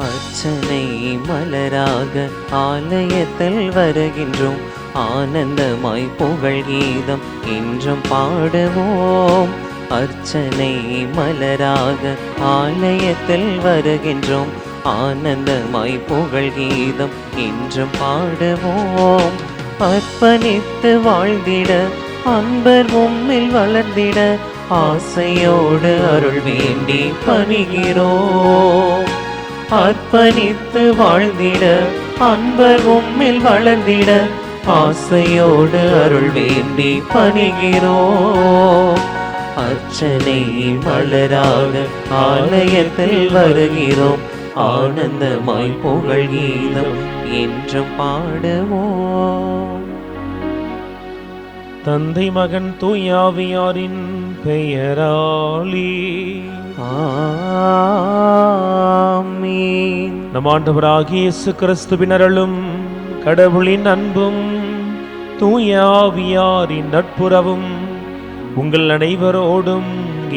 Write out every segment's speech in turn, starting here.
அர்ச்சனை மலராக ஆலயத்தில் வருகின்றோம். ஆனந்தமாய் புகழ் கீதம் என்றும் பாடுவோம். அர்ச்சனை மலராக ஆலயத்தில் வருகின்றோம். ஆனந்தமாய் புகழ் கீதம் என்றும் பாடுவோம். அர்ப்பணித்து வாழ்ந்திட அன்பர் உம்மில் வளர்ந்திட ஆசையோடு அருள் வேண்டி பணிகிறோம். அர்ப்பணித்து வாழ்ந்திட அன்பர் உம்மில் வளர்ந்திட ஆசையோடு அருள் வேண்டி பணிகிறோம். அர்ச்சனை மலராக ஆலயத்தில் வருகிறோம். ஆனந்தமாய் புகழ் கீதம் என்றும் பாடுவோம். தந்தை மகன் தூயாவியாரின் பெயராலே ஆமென். நம் ஆண்டவராகிய இயேசு கிறிஸ்துவின் அருளும் கடவுளின் அன்பும் தூயாவியாரின் நட்புறவும் உங்கள் அனைவரோடும்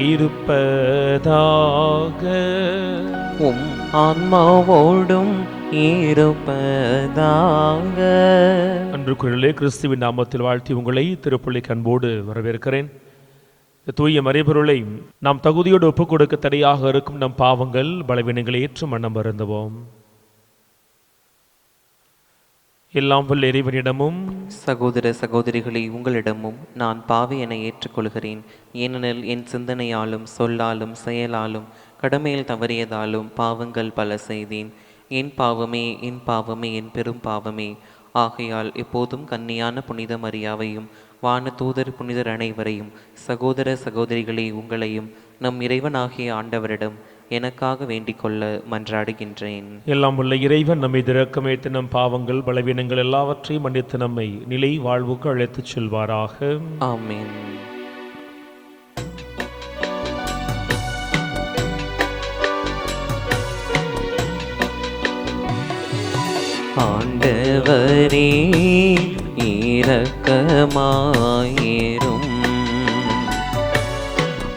இருப்பதாக. உம் ஆன்மாவோடும் இருப்பதாக. அன்றுக்குள்ளே கிறிஸ்துவின் நாமத்தில் வாழ்த்தி உங்களை திருப்பள்ளிக்கு அன்போடு வரவேற்கிறேன். தூய மறைபொருளை நாம் தகுதியோடு ஒப்புக் கொடுக்க தடையாக இருக்கும் நம் பாவங்கள் பலவீனங்களை ஏற்று மனம் வருந்துவோம். எல்லாம் வல்ல இறைவனிடமும் சகோதர சகோதரிகளை உங்களிடமும் நான் பாவி என ஏற்றுக்கொள்கிறேன். ஏனெனில் என் சிந்தனையாலும் சொல்லாலும் செயலாலும் கடமையில் தவறியதாலும் பாவங்கள் பல செய்தேன். என் பாவமே என் பாவமே என் பெரும் பாவமே. ஆகையால் எப்போதும் கன்னியான புனித மரியாவையும் வான தூதர் புனிதர் அனைவரையும் சகோதர சகோதரிகளை உங்களையும் நம் இறைவனாகிய ஆண்டவரிடம் எனக்காக வேண்டிக் கொள்ள மன்றாடுகின்றேன். எல்லாம் உள்ள இறைவன் நம்மை இரக்கமேற்று நம் பாவங்கள் பலவீனங்கள் எல்லாவற்றையும் மன்னித்து நம்மை நிலை வாழ்வுக்கு அழைத்துச் செல்வாராக. ஆமென். ஆண்டவரே இரக்கமாயிரும்.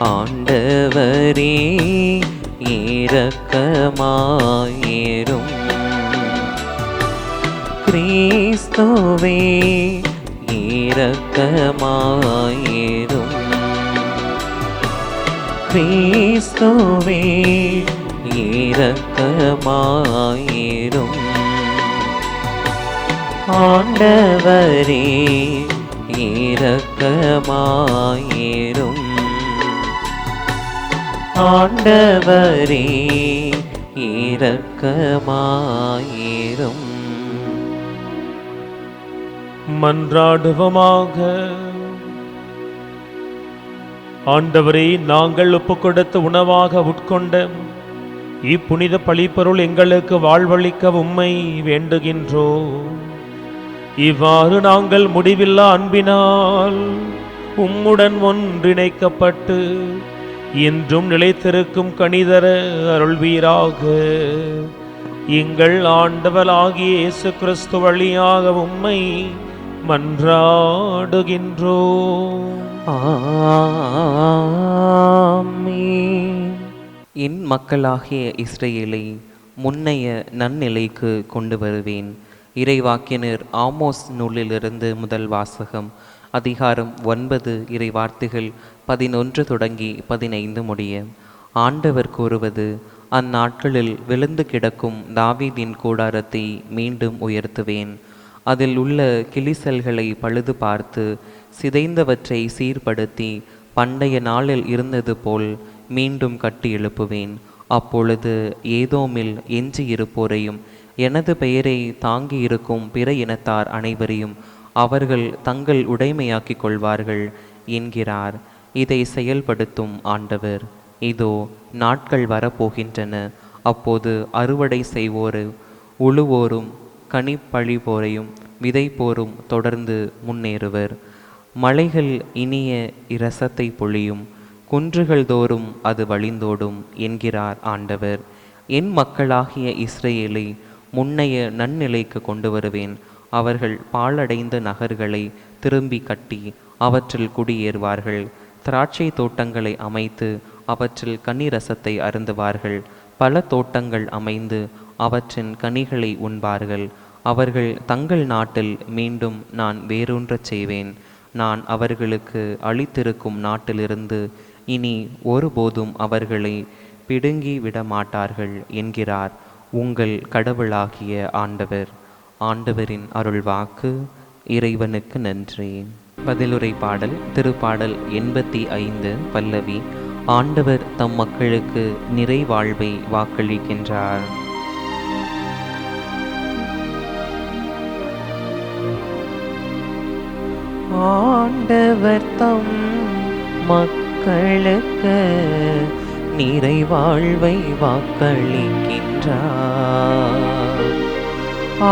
ஆண்டவரே இரக்கமாயிரும். கிறிஸ்துவே இரக்கமாயிரும். கிறிஸ்துவே இரக்கமாயிரும். ஆண்டவரே இரக்கமாயிரும். ஆண்டவரே இரக்கமாயிரும். மன்றாடுவோமாக. ஆண்டவரே, நாங்கள் ஒப்புக் கொடுத்த உணவாக உட்கொண்ட இப்புனித பழிப்பொருள் எங்களுக்கு வாழ்வளிக்க உம்மை வேண்டுகின்றோம். இவ்வாறு நாங்கள் முடிவில்லா அன்பினால் உம்முடன் ஒன்றிணைக்கப்பட்டு இன்றும் நிலைத்திருக்கும் கனிதர அருள்வீராக. எங்கள் ஆண்டவராகிய இயேசு கிறிஸ்து வழியாக உம்மை மன்றாடுகின்றோம். ஆமென். என் மக்களாகிய இஸ்ரவேலை முன்னைய நன்னிலைக்கு கொண்டு வருவேன். இறைவாக்கினர் ஆமோஸ் நூலிலிருந்து முதல் வாசகம். அதிகாரம் 9 இறை வார்த்தைகள் 11 தொடங்கி 15 முடிய. ஆண்டவர் கூறுவது: அந்நாட்களில் விழுந்து கிடக்கும் தாவீதின் கூடாரத்தை மீண்டும் உயர்த்துவேன். அதில் உள்ள கிளிசல்களை பழுது பார்த்து சிதைந்தவற்றை சீர்படுத்தி பண்டைய நாளில் இருந்தது போல் மீண்டும் கட்டி எழுப்புவேன். அப்பொழுது ஏதோமில் எஞ்சியிருப்போரையும் எனது பெயரை தாங்கியிருக்கும் பிற இனத்தார் அனைவரையும் அவர்கள் தங்கள் உடைமையாக்கிக் கொள்வார்கள் என்கிறார். இதை செயல்படுத்தும் ஆண்டவர். இதோ நாட்கள் வரப்போகின்றன. அப்போது அறுவடை செய்வோரும் உழுவோரும் கனிப்பழிப்போரையும் விதைப்போரும் தொடர்ந்து முன்னேறுவர். மலைகள் இனிய இரசத்தை பொழியும், குன்றுகள் தோறும் அது வழிந்தோடும் என்கிறார் ஆண்டவர். என் மக்களாகிய இஸ்ரவேலை முன்னைய நன்னிலைக்கு கொண்டு வருவேன். அவர்கள் பாழடைந்த நகர்களை திரும்பி கட்டி அவற்றில் குடியேறுவார்கள். திராட்சை தோட்டங்களை அமைத்து அவற்றில் கன்னிரசத்தை அருந்துவார்கள். பல தோட்டங்கள் அமைந்து அவற்றின் கனிகளை உண்பார்கள். அவர்கள் தங்கள் நாட்டில் மீண்டும் நான் வேரூன்றச் செய்வேன். நான் அவர்களுக்கு அளித்திருக்கும் நாட்டிலிருந்து இனி ஒருபோதும் அவர்களை பிடுங்கி விட மாட்டார்கள் என்கிறார் உங்கள் கடவுளாகிய ஆண்டவர். ஆண்டவரின் அருள்வாக்கு. இறைவனுக்கு நன்றி. பதிலுரை பாடல். திருப்பாடல் 85 பல்லவி. ஆண்டவர் தம் மக்களுக்கு நிறைவாழ்வை வாக்களிக்கின்றார். ஆண்டவர் தம் மக்களுக்கு நிறைவாழ்வை வாக்களிக்கின்றார்.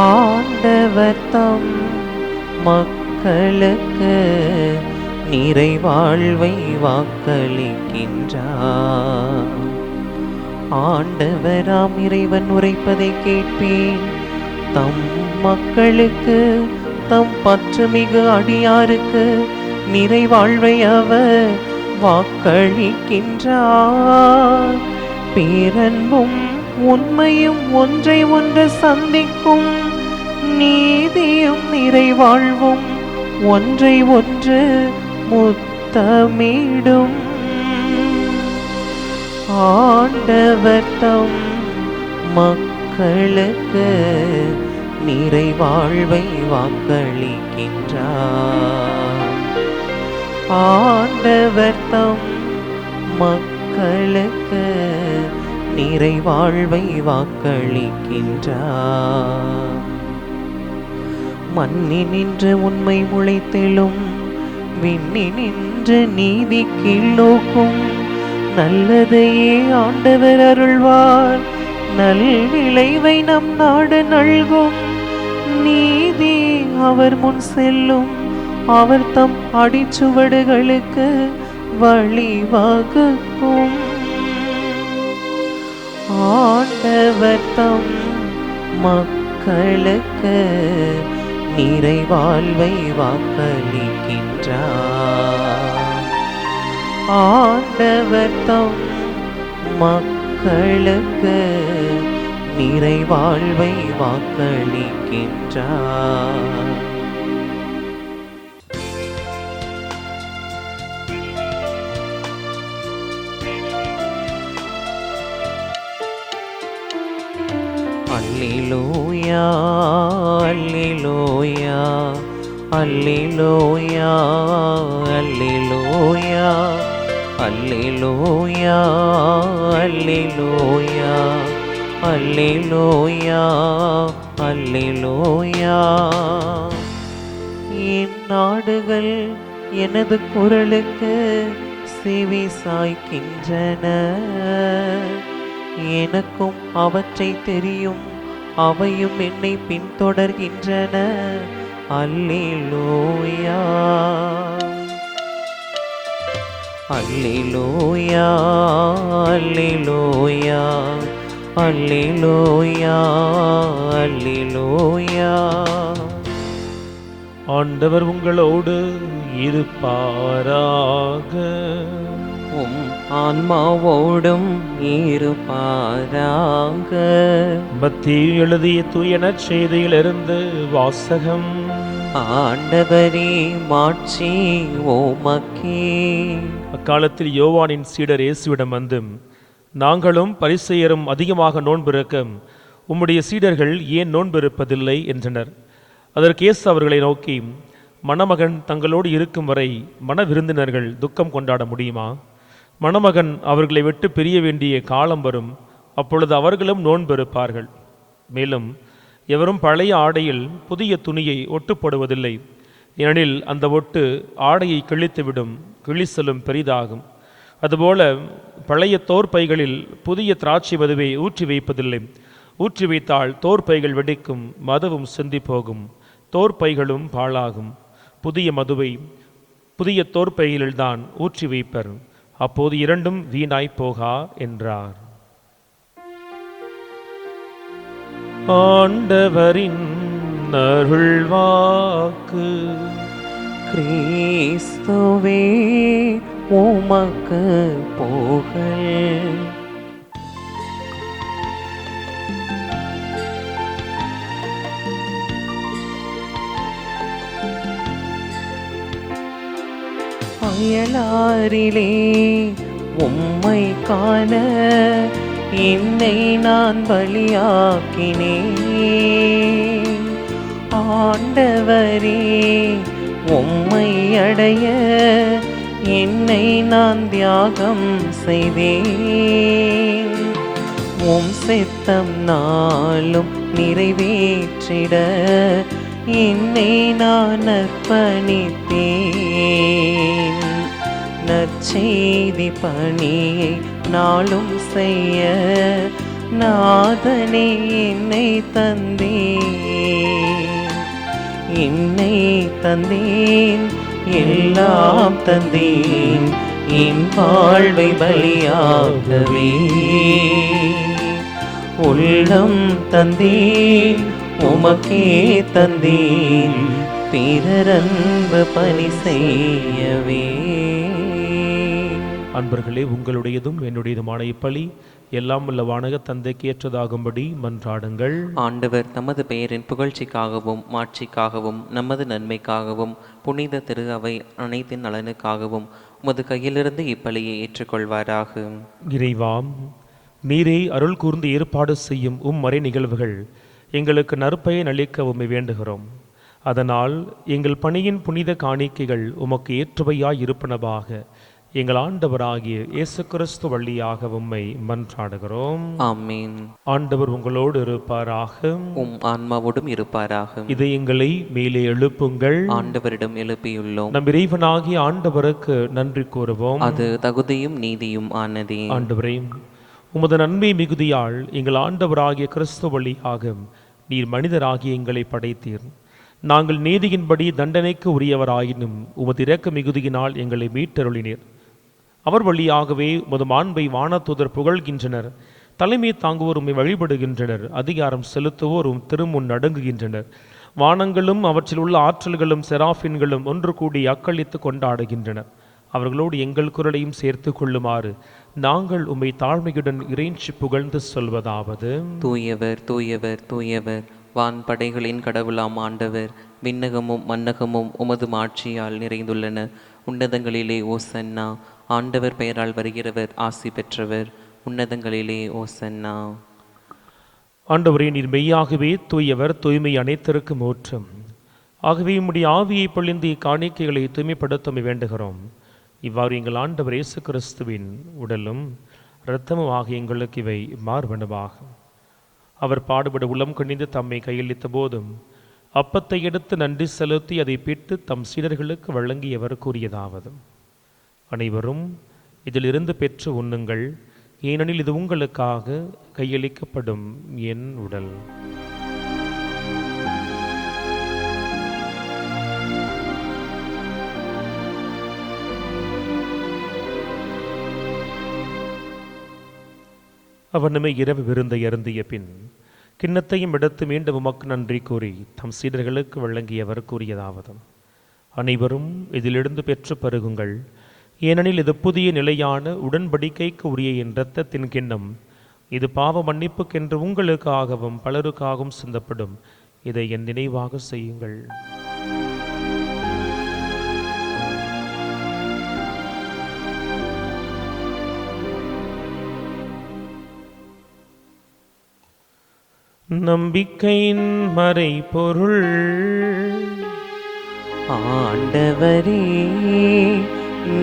ஆண்டவர் தம் மக்களுக்கு நிறைவாழ்வை வாக்களிக்கின்றார். ஆண்டவராம் இறைவன் உரைப்பதை கேட்பேன். தம் மக்களுக்கு, தம் பற்றுமிகு அடியாருக்கு நிறைவாழ்வை அவர் வாக்களிக்கின்றார். பேரன்பும் உண்மையும் ஒன்றை ஒன்று சந்திக்கும், நீதியும் நிறைவாழ்வும் ஒன்றை ஒன்று முத்தமிடும். ஆண்டவர் தம் மக்களுக்கு நிறைவாழ்வை வாக்களிக்கின்றார். ஆண்டவர் தம் மக்களுக்கு நிறைவாழ்வை வாக்களிக்கின்றார். மண்ணினின்று உண்மை முளைத்தெழும், விண்ணினின்று நீதி கீழ்நோக்கும். நல்லதையே ஆண்டவர் அருள்வார், நல் விளைவை நம் நாடு நல்கும். நீதி அவர் முன் செல்லும், அவர் தம் அடிச்சுவடுகளுக்கு வழிவகுக்கும். ஆண்டவர் தம் மக்களுக்கு நிறைவாழ்வை வாக்களிக்கின்றார். ஆண்டவர் தம் மக்களுக்கு நிறைவாழ்வை வாக்களிக்கின்றார். அல்லேலூயா அல்லேலூயா அல்லேலூயா அல்லேலூயா அல்லேலூயா அல்லேலூயா அல்லேலூயா அல்லேலூயா. என் நாடுகள் எனது குரலுக்கு செவி சாய்க்கின்றன. எனக்கும் அவற்றை தெரியும், அவையும் என்னை பின்தொடர்கின்றன. அல்லேலூயா அல்லேலூயா அல்லேலூயா அல்லேலூயா அல்லேலூயா. ஆண்டவர் உங்களோடு இருப்பாராக. உம் ஆன்மாவோடும் இருப்பாராக. மத்தேயு எழுதிய தூய நற்செய்தியிலிருந்து வாசகம். ஆண்டவரே மாட்சி உமக்கே. அக்காலத்தில் யோவானின் சீடர் இயேசுவிடம் வந்து, நாங்களும் பரிசேயரும் அதிகமாக நோன்பிருக்க உம்முடைய சீடர்கள் ஏன் நோன்பிருப்பதில்லை என்றனர். அதற்கு இயேசு அவர்களை நோக்கி, மணமகன் தங்களோடு இருக்கும் வரை மண விருந்தினர்கள் துக்கம் கொண்டாட முடியுமா? மணமகன் அவர்களை விட்டு பிரிய வேண்டிய காலம் வரும், அப்பொழுது அவர்களும் நோன்பிருப்பார்கள். மேலும் எவரும் பழைய ஆடையில் புதிய துணியை ஒட்டு போடுவதில்லை, ஏனெனில் அந்த ஒட்டு ஆடையை கிழித்துவிடும், கிழிசலும் பெரிதாகும். அதுபோல பழைய தோற்பைகளில் புதிய திராட்சை மதுவை ஊற்றி வைப்பதில்லை. ஊற்றி வைத்தால் தோற்பைகள் வெடிக்கும், மதுவும் சிந்தி போகும், தோற்பைகளும் பாழாகும். புதிய மதுவை புதிய தோற்பைகளில்தான் ஊற்றி வைப்பர், அப்போது இரண்டும் வீணாய் போகா என்றார். ஆண்டவரின் அருள்வாக்கு. கிறிஸ்துவே உமக்கு புகழ். அயலாரிலே உம்மை காண என்னை நான் பலியாக்கினேன். ஆண்டவரே, உம்மை அடைய என்னை நான் தியாகம் செய்தேன். உம் சித்தம் நாளும் நிறைவேற்றிட என்னை நான் அர்ப்பணித்தேன். நற்செய்தி பணியை நாளும் செய்ய நாதனே என்னை தந்தேன், எல்லாம் தந்தேன், என் வாழ்வை பலியாகவே. உள்ளம் தந்தேன், உமக்கே தந்தேன், பிறரன்பு பணி செய்யவே. அன்பர்களே, உங்களுடையதும் என்னுடையதுமான இப்பலி எல்லாம் வல்ல வானக தந்தைக்கு ஏற்றதாகும்படி மன்றாடுங்கள். ஆண்டவர் தமது பெயரின் புகழ்ச்சிக்காகவும் மாட்சிக்காகவும் நமது நன்மைக்காகவும் புனித திரு அவை அனைத்தின் நலனுக்காகவும் உமது கையிலிருந்து இப்பலியை ஏற்றுக்கொள்வாராக. இறைவாம், நீரே அருள் கூர்ந்து ஏற்பாடு செய்யும் மறை நிகழ்வுகள் எங்களுக்கு நற்பயன் அளிக்க உம்மை வேண்டுகிறோம். அதனால் எங்கள் பணியின் புனித காணிக்கைகள் உமக்கு ஏற்றவையாய் இருப்பனவாக எங்கள் ஆண்டவராகிய இயேசு கிறிஸ்து வழியாக உம்மை மன்றாடுகிறோம். ஆமென். ஆண்டவர் உங்களோடு இருப்பாராக, உம் ஆன்மாவோடும் இருப்பாராக. இதை எங்களை மேலே எழுப்புங்கள். ஆண்டவரிடம் எழுப்பியுள்ளோம். நம் இறைவனாகிய ஆண்டவருக்கு நன்றி கூறுவோம். அது தகுதியும் நீதியும் ஆனதே. ஆண்டவரே, உமது நன்மை மிகுதியால் எங்கள் ஆண்டவராகிய கிறிஸ்து வழியாக நீர் மனிதராகிய எங்களை படைத்தீர். நாங்கள் நீதியின்படி தண்டனைக்கு உரியவராயினும் உமது இரக்க மிகுதியினால் எங்களை மீட்டருளினீர். அவர் வழியாகவே உமது மாண்பை வானதூதர் புகழ்கின்றனர். தலைமை தாங்குவோர் உம்மை வழிபடுகின்றனர். அதிகாரம் செலுத்துவோர் திருமுன் நடுங்குகின்றனர். வானங்களும் அவற்றில் உள்ள ஆற்றல்களும் செராஃபின்களும் ஒன்று கூடி அக்களித்து கொண்டாடுகின்றனர். அவர்களோடு எங்கள் குரலையும் சேர்த்து கொள்ளுமாறு நாங்கள் உம்மை தாழ்மையுடன் இறைஞ்சி புகழ்ந்து சொல்வதாவது: தூயவர், தூயவர், தூயவர், வான் படைகளின் கடவுளாம் ஆண்டவர். விண்ணகமும் மன்னகமும் உமது மாட்சியால் நிறைந்துள்ளன. உன்னதங்களிலே ஓசன்னா. ஆண்டவர் பெயரால் வருகிறவர் ஆசி பெற்றவர். உன்னதங்களிலே ஓசன்னா. ஆண்டவரே, நீர் மெய்யாகவே தூயவர், தூய்மை அனைத்திற்கும் ஊற்றும். ஆகவே உம்முடைய ஆவியை பொழிந்து இக்காணிக்கைகளை தூய்மைப்படுத்த வேண்டுகிறோம். இவ்வாறு எங்கள் ஆண்டவர் இயேசு கிறிஸ்துவின் உடலும் இரத்தமும் ஆகிய எங்களுக்கு இவை மார்பனவாகும். அவர் பாடுபட உளம் கணிந்து தம்மை கையளித்த போதும் அப்பத்தை எடுத்து நன்றி செலுத்தி அதை பிட்டு தம் சீடர்களுக்கு வழங்கியவர் கூறியதாவது: அனைவரும் இதிலிருந்து பெற்று உண்ணுங்கள், ஏனெனில் இது உங்களுக்காக கையளிக்கப்படும் என் உடல். அவர் நம்மை இரவு விருந்தை அருந்திய பின் கிண்ணத்தையும் எடுத்து மீண்டும் உமக்கு நன்றி கூறி தம் சீடர்களுக்கு வழங்கியவர் கூறியதாவது: அனைவரும் இதிலிருந்து பெற்று பருகுங்கள், ஏனெனில் இது புதிய நிலையான உடன்படிக்கைக்கு உரிய என் இரத்தத்தின் கிண்ணம். இது பாவ மன்னிப்புக்கென்று உங்களுக்காகவும் பலருக்காகவும் சிந்தப்படும். இதை என் நினைவாக செய்யுங்கள். நம்பிக்கையின் மறைபொருள். ஆண்டவரே,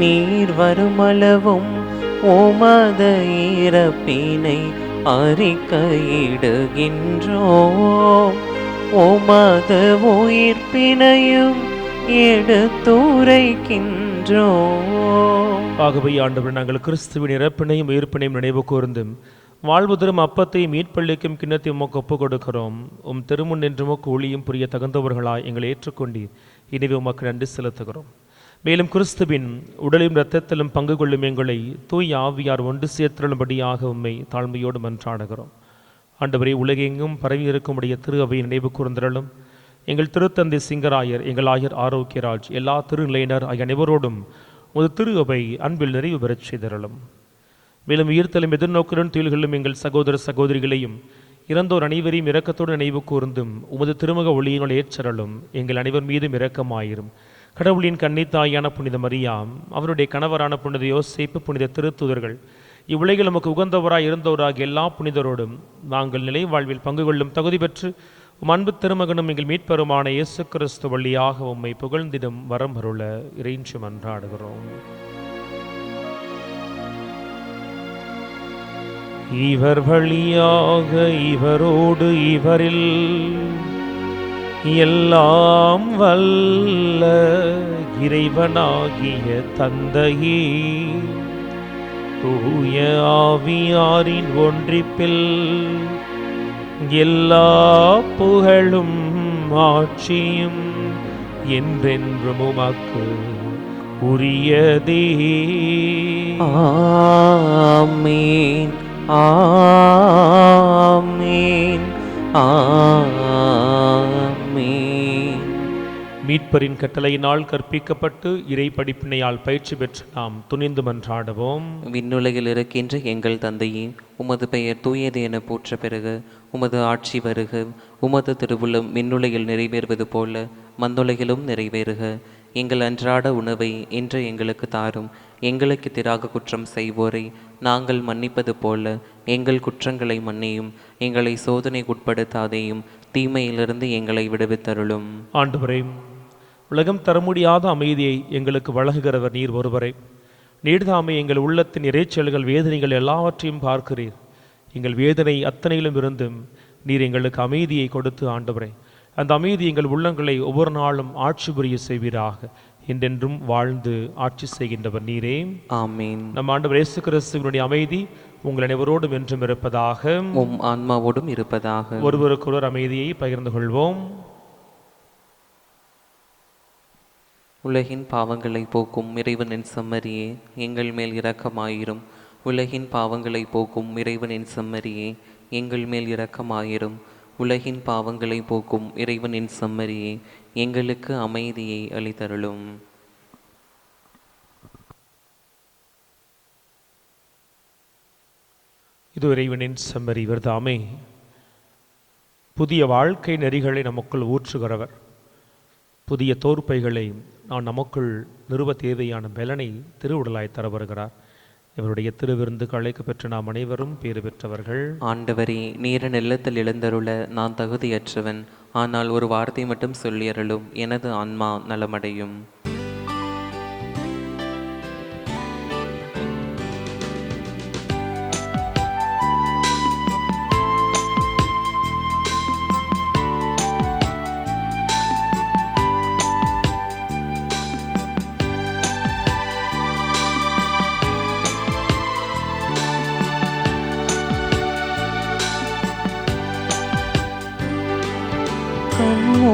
நீர் வருமளவும் உமது இறப்பினை அறிக்கையிடுகின்றோம், உமது உயிர்ப்பினையும் எடுத்துரைக்கின்றோம். ஆகவே ஆண்டவர், நாங்கள் கிறிஸ்துவின் இறப்பினையும் உயிர்ப்பினையும் நினைவு கூர்ந்தும் வாழ்வு தரும் அப்பத்தையும் மீட்பளிக்கும் கிண்ணத்தையும் உமக்கு ஒப்புக் கொடுக்கிறோம். திருமுன் நின்று உமக்கு ஒளியும் புரிய தகுந்தவர்களாய் எங்களை ஏற்றுக்கொண்டு இனிவே உமக்கு நன்றி செலுத்துகிறோம். மேலும் கிறிஸ்துவின் உடலிலும் இரத்தத்திலும் பங்கு கொள்ளும் எங்களை தூய் ஆவியார் ஒன்று சேர்த்துள்ளபடியாக உம்மை தாழ்மையோடு மன்றாடுகிறோம். ஆண்டவரே, உலகெங்கும் பரவி இருக்கும்படிய திரு அவையை நினைவு கூர்ந்தருளும். எங்கள் திருத்தந்தை சிங்கராயர், எங்கள் ஆயர் ஆரோக்கியராஜ், எல்லா திருநிலையினர் ஆகிய அனைவரோடும் உமது திரு அவை அன்பில் நிறைவு பெறச் செய்தருளும். மேலும் உயிர்த்தலும் எதிர்நோக்குடன் துயில்களும் எங்கள் சகோதர சகோதரிகளையும் இறந்தோர் அனைவரையும் இரக்கத்தோடு நினைவு கூர்ந்தும் உமது திருமுக ஒளியினால் ஏற்றருளும். எங்கள் அனைவர் மீதும் இரக்கமாயிரும். கடவுளின் கன்னித்தாயான புனித மரியாம், அவருடைய கணவரான புனித யோசேப்பு, புனித திருத்தூதர்கள், இவ்வுலகில் நமக்கு உகந்தவராய் இருந்தவராகிய எல்லா புனிதரோடும் நாங்கள் நிலை வாழ்வில் பங்கு கொள்ளும் தகுதி பெற்று உம் அன்பு திருமகனும் எங்கள் மீட்பெருமான இயேசு கிறிஸ்து வழியாக உம்மை புகழ்ந்திடும் வரம் அருள இறைஞ்சி மன்றாடுகிறோம். இவர் வழியாக, இவரோடு, இவரில் எல்லாம் வல்ல இறைவனாகிய தந்தையே, தூய ஆவியாரின் ஒன்றிப்பில் எல்லா புகழும் ஆட்சியும் என்றென்றும் உமக்கு உரியதே. ஆமீன், ஆமீன், ஆமீன். மீட்பரின் கட்டளையினால் கற்பிக்கப்பட்டு இறை படிப்பினையால் பயிற்சி பெற்று நாம் துணிந்து மன்றாடுவோம். விண்ணுலகில் இருக்கின்ற எங்கள் தந்தையே, உமது பெயர் தூயது என போற்ற பெறுக. உமது ஆட்சி வருக. உமது திருவுளம் விண்ணுலகில் நிறைவேறுவது போல மண்ணுலகிலும் நிறைவேறுக. எங்கள் அன்றாட உணவை இன்று எங்களுக்கு தாரும். எங்களுக்கு எதிராக குற்றம் செய்வோரை நாங்கள் மன்னிப்பது போல எங்கள் குற்றங்களை மன்னியும். எங்களை சோதனைக்குட்படுத்தாதேயும், தீமையிலிருந்து எங்களை விடுவித்தருளும். ஆண்டவரே, உலகம் தர முடியாத அமைதியை எங்களுக்கு வழங்குகிறவர் நீர் ஒருவரே. நீர்தாமே எங்கள் உள்ளத்தின் இறைச்சல்கள், வேதனைகள் எல்லாவற்றையும் பார்க்கிறீர். எங்கள் வேதனை அத்தனையிலும் இருந்தும் நீர் எங்களுக்கு அமைதியை கொடுத்து ஆண்டவரே, அந்த அமைதி எங்கள் உள்ளங்களை ஒவ்வொரு நாளும் ஆட்சி புரிய செய்வீராக. என்றென்றும் வாழ்ந்து ஆட்சி செய்கின்றவர் நீரே. ஆமீன். நம் ஆண்டவர் இயேசு கிறிஸ்துவினுடைய அமைதி உங்கள் அனைவரோடும் என்றும் இருப்பதாக, உம் ஆன்மாவோடும் இருப்பதாக. ஒருவருக்கொருவர் அமைதியை பகிர்ந்து கொள்வோம். உலகின் பாவங்களை போக்கும் இறைவனின் செம்மறியே, எங்கள் மேல் இரக்கமாயிரும். உலகின் பாவங்களை போக்கும் இறைவனின் செம்மறியே, எங்கள் மேல் இரக்கமாயிரும். உலகின் பாவங்களை போக்கும் இறைவனின் செம்மறியே, எங்களுக்கு அமைதியை அளித்தருளும். இது இறைவனின் செம்மறி, இவர்தாமே புதிய வாழ்க்கை நெறிகளை நமக்குள் ஊற்றுகிறவர். புதிய தோற்பைகளை நான் நமக்குள் நிறுவ தேவையான பலனை திருவுடலாய் தர வருகிறார். இவருடைய திருவிருந்துக்கு அழைக்க பெற்ற நாம் அனைவரும் பேறு பெற்றவர்கள். ஆண்டவரே, நீர நெல்லத்தில் எழுந்தருள நான் தகுதியற்றவன். ஆனால் ஒரு வார்த்தை மட்டும் சொல்லியருளும், எனது ஆன்மா நலமடையும்.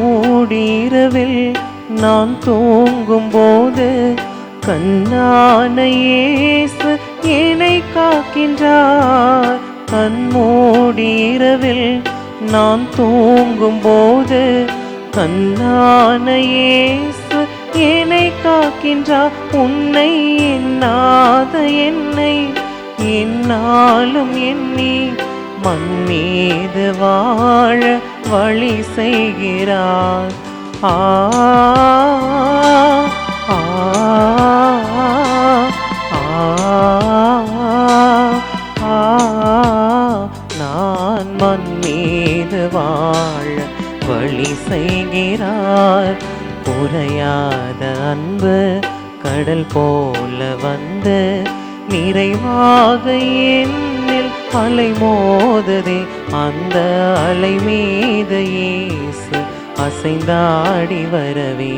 கண்மூடிரவில் நான் தூங்கும் போது கண்ணான இயேசு என்னை காக்கின்றார். கண்மூடிரவில் நான் தூங்கும் போது கண்ணான இயேசு என்னை காக்கின்றார். உன்னை எண்ணாத என்னை என்னாலும் எண்ணி மண் மீது வாழ வழி செய்கிறார். ஆ ஆ ஆ நான் மண் மீது வாழ வழி செய்கிறார். குறையாத அன்பு கடல் போல வந்து நிறைவாக என்னில் அலை மோதுதே. அந்த அலை மீது இயேசு அசைந்தாடி வரவே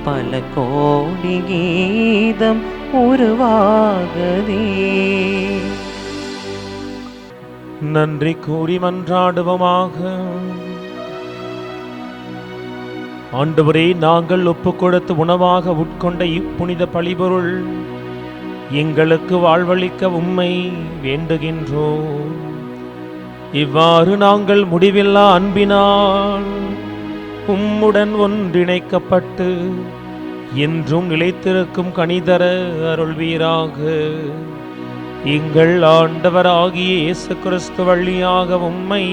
பல கோடி கீதம் உருவாகுதே. நன்றி கூறி மன்றாடுவோமாக. ஆண்டவரே, நாங்கள் ஒப்புக் கொடுத்து உணவாக உட்கொண்ட இப்புனித பலிபொருள் எங்களுக்கு வாழ்வளிக்க உம்மை வேண்டுகின்றோம். இவ்வாறு நாங்கள் முடிவில்லா அன்பினால் உம்முடன் ஒன்றிணைக்கப்பட்டு என்றும் நிலைத்திருக்கும் கனிதர அருள்வீராக. எங்கள் ஆண்டவராகிய இயேசு கிறிஸ்து வழியாக உம்மை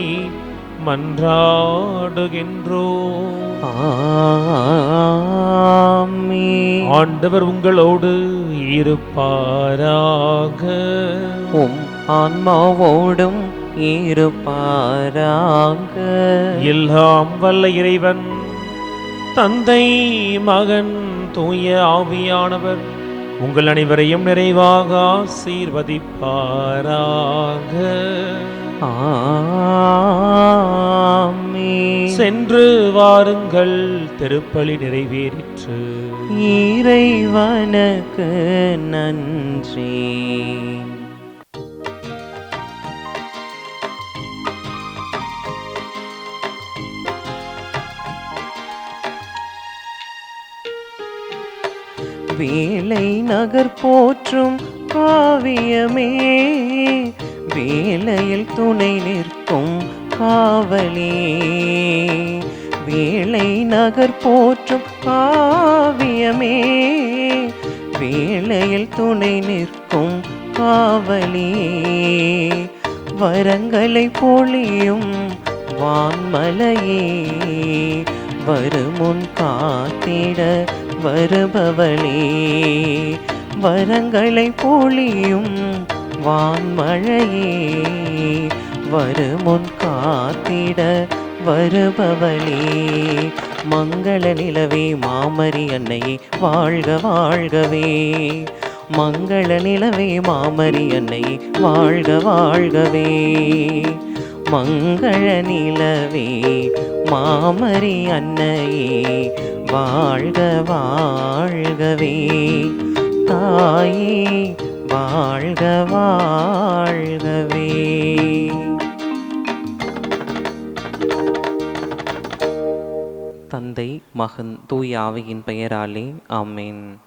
மன்றாடுகின்றோம். ஆமென். ஆண்டவர் உங்களோடு இருப்பாராக. உம் ஆன்மாவோடும் இருப்பாராக. எல்லாம் வல்ல இறைவன் தந்தை, மகன், தூய ஆவியானவர் உங்கள் அனைவரையும் நிறைவாக ஆசீர்வதிப்பாராக. ஆமென். சென்று வாருங்கள், திருப்பலி நிறைவேறிற்று. இறைவனுக்கு நன்றி. வேலை நகர் போற்றும் காவியமே, வேலையில் துணை நிற்கும் காவலே. வேலை நகர் போற்றும் காவியமே, வேலையில் துணை நிற்கும் காவலே. வரங்களை பொழியும் வான்மலையே, வருமுன் காத்திட வருபவளே. வரங்களை பொழியும் வான்மழையே, வருமுன் காத்திட வருபவளே. மங்கள நிலவே மாமரி அன்னையே, வாழ்க வாழ்கவே. மங்கள நிலவே மாமரி அன்னையே, வாழ்க வாழ்கவே. மங்கள நிலவே மாமரி அன்னையே, வாழ்க வாழ்கவே. தாயே வாழ்க வாழ்கவே. தந்தை, மகன், தூய ஆவியின் பெயராலே ஆமென்.